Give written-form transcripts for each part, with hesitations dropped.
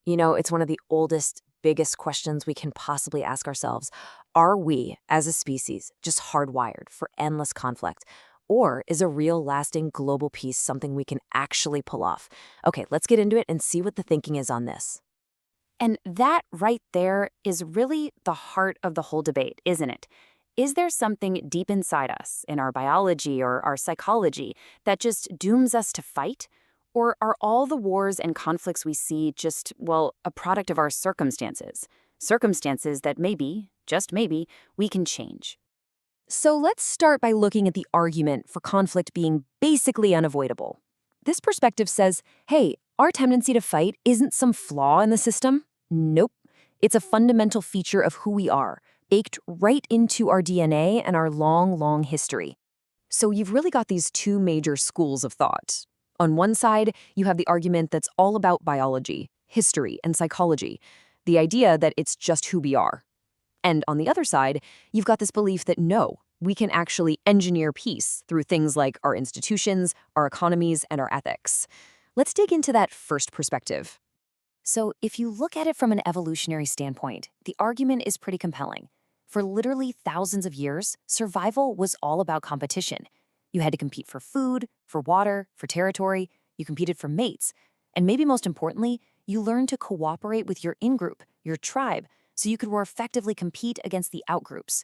It's one of the oldest, biggest questions we can possibly ask ourselves. Are we, as a species, just hardwired for endless conflict? Or is a real, lasting global peace something we can actually pull off? Okay, let's get into it and see what the thinking is on this. And that right there is really the heart of the whole debate, isn't it? Is there something deep inside us, in our biology or our psychology, that just dooms us to fight? Or are all the wars and conflicts we see just, well, a product of our circumstances? Circumstances that maybe, just maybe, we can change. So let's start by looking at the argument for conflict being basically unavoidable. This perspective says, hey, our tendency to fight isn't some flaw in the system. Nope. It's a fundamental feature of who we are, baked right into our DNA and our long, long history. So you've really got these two major schools of thought. On one side, you have the argument that's all about biology, history, and psychology, the idea that it's just who we are. And on the other side, you've got this belief that no, we can actually engineer peace through things like our institutions, our economies, and our ethics. Let's dig into that first perspective. So if you look at it from an evolutionary standpoint, the argument is pretty compelling. For literally thousands of years, survival was all about competition. You had to compete for food, for water, for territory. You competed for mates. And maybe most importantly, you learned to cooperate with your in-group, your tribe, so you could more effectively compete against the outgroups.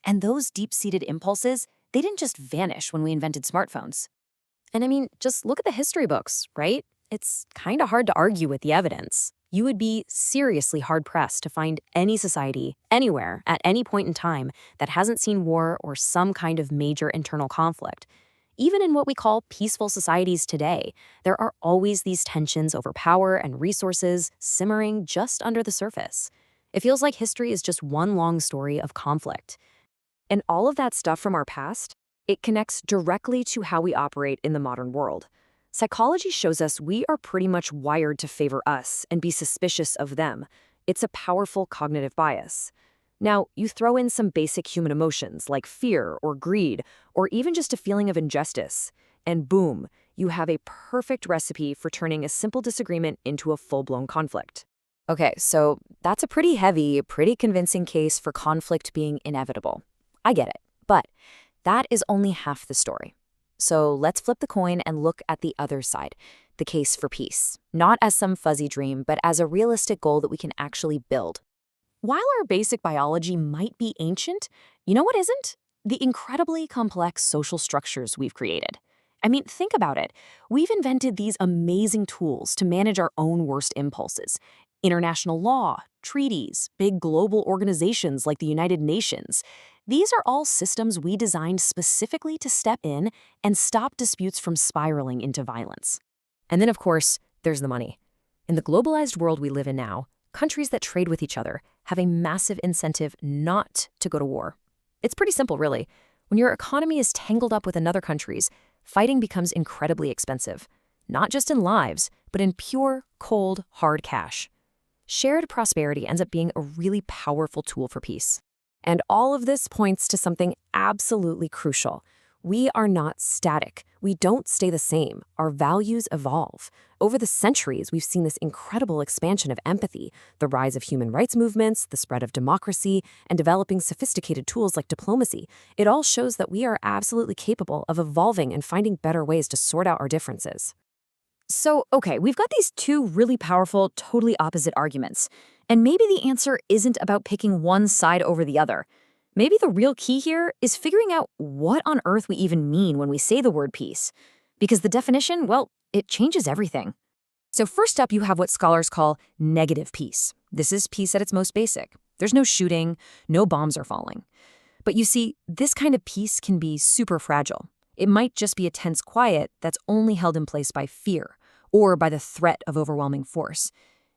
And those deep-seated impulses, they didn't just vanish when we invented smartphones. And I mean, just look at the history books, right? It's kind of hard to argue with the evidence. You would be seriously hard-pressed to find any society, anywhere, at any point in time, that hasn't seen war or some kind of major internal conflict. Even in what we call peaceful societies today, there are always these tensions over power and resources simmering just under the surface. It feels like history is just one long story of conflict. And all of that stuff from our past, it connects directly to how we operate in the modern world. Psychology shows us we are pretty much wired to favor us and be suspicious of them. It's a powerful cognitive bias. Now, you throw in some basic human emotions like fear or greed, or even just a feeling of injustice, and boom, you have a perfect recipe for turning a simple disagreement into a full-blown conflict. Okay, so that's a pretty heavy, pretty convincing case for conflict being inevitable. I get it, but that is only half the story. So let's flip the coin and look at the other side, the case for peace, not as some fuzzy dream, but as a realistic goal that we can actually build. While our basic biology might be ancient, you know what isn't? The incredibly complex social structures we've created. I mean, think about it. We've invented these amazing tools to manage our own worst impulses. International law, treaties, big global organizations like the United Nations. These are all systems we designed specifically to step in and stop disputes from spiraling into violence. And then, of course, there's the money. In the globalized world we live in now, countries that trade with each other have a massive incentive not to go to war. It's pretty simple, really. When your economy is tangled up with another country's, fighting becomes incredibly expensive. Not just in lives, but in pure, cold, hard cash. Shared prosperity ends up being a really powerful tool for peace. And all of this points to something absolutely crucial. We are not static. We don't stay the same. Our values evolve. Over the centuries, we've seen this incredible expansion of empathy, the rise of human rights movements, the spread of democracy, and developing sophisticated tools like diplomacy. It all shows that we are absolutely capable of evolving and finding better ways to sort out our differences. So, okay, we've got these two really powerful, totally opposite arguments. And maybe the answer isn't about picking one side over the other. Maybe the real key here is figuring out what on earth we even mean when we say the word peace. Because the definition, well, it changes everything. So first up, you have what scholars call negative peace. This is peace at its most basic. There's no shooting, no bombs are falling. But you see, this kind of peace can be super fragile. It might just be a tense quiet that's only held in place by fear or by the threat of overwhelming force.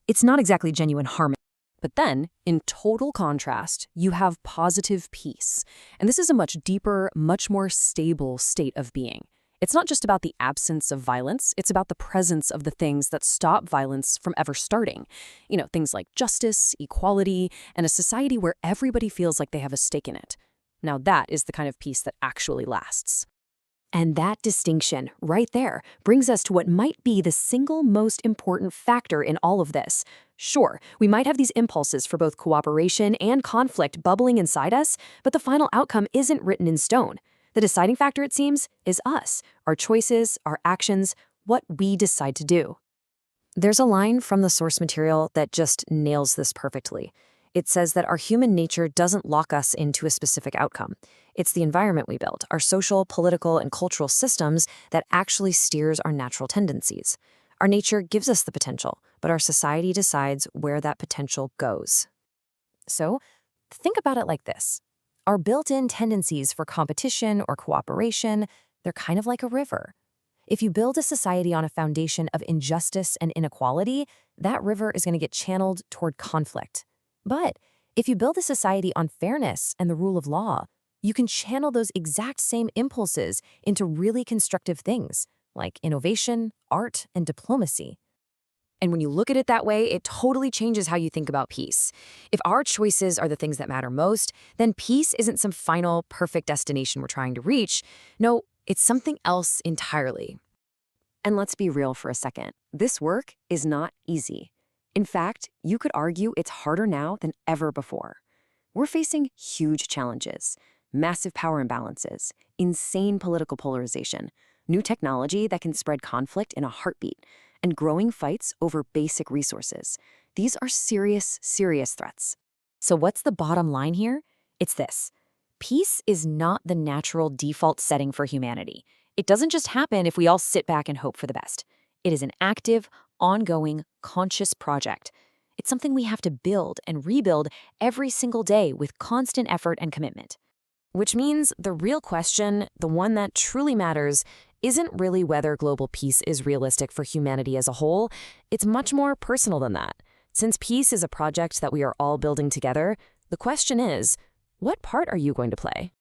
It's not exactly genuine harmony. But then, in total contrast, you have positive peace. And this is a much deeper, much more stable state of being. It's not just about the absence of violence, it's about the presence of the things that stop violence from ever starting. Things like justice, equality, and a society where everybody feels like they have a stake in it. Now that is the kind of peace that actually lasts. And that distinction, right there, brings us to what might be the single most important factor in all of this: Sure, we might have these impulses for both cooperation and conflict bubbling inside us, but the final outcome isn't written in stone. The deciding factor, it seems, is us, our choices, our actions, what we decide to do. There's a line from the source material that just nails this perfectly. It says that our human nature doesn't lock us into a specific outcome. It's the environment we build, our social, political, and cultural systems that actually steers our natural tendencies. Our nature gives us the potential, but our society decides where that potential goes. So, think about it like this. Our built-in tendencies for competition or cooperation, they're kind of like a river. If you build a society on a foundation of injustice and inequality, that river is going to get channeled toward conflict. But if you build a society on fairness and the rule of law, you can channel those exact same impulses into really constructive things, like innovation, art, and diplomacy. And when you look at it that way, it totally changes how you think about peace. If our choices are the things that matter most, then peace isn't some final, perfect destination we're trying to reach. No, it's something else entirely. And let's be real for a second. This work is not easy. In fact, you could argue it's harder now than ever before. We're facing huge challenges, massive power imbalances, insane political polarization, new technology that can spread conflict in a heartbeat, and growing fights over basic resources. These are serious, serious threats. So what's the bottom line here? It's this. Peace is not the natural default setting for humanity. It doesn't just happen if we all sit back and hope for the best. It is an active, ongoing, conscious project. It's something we have to build and rebuild every single day with constant effort and commitment. Which means the real question, the one that truly matters, isn't really whether global peace is realistic for humanity as a whole. It's much more personal than that. Since peace is a project that we are all building together, the question is, what part are you going to play?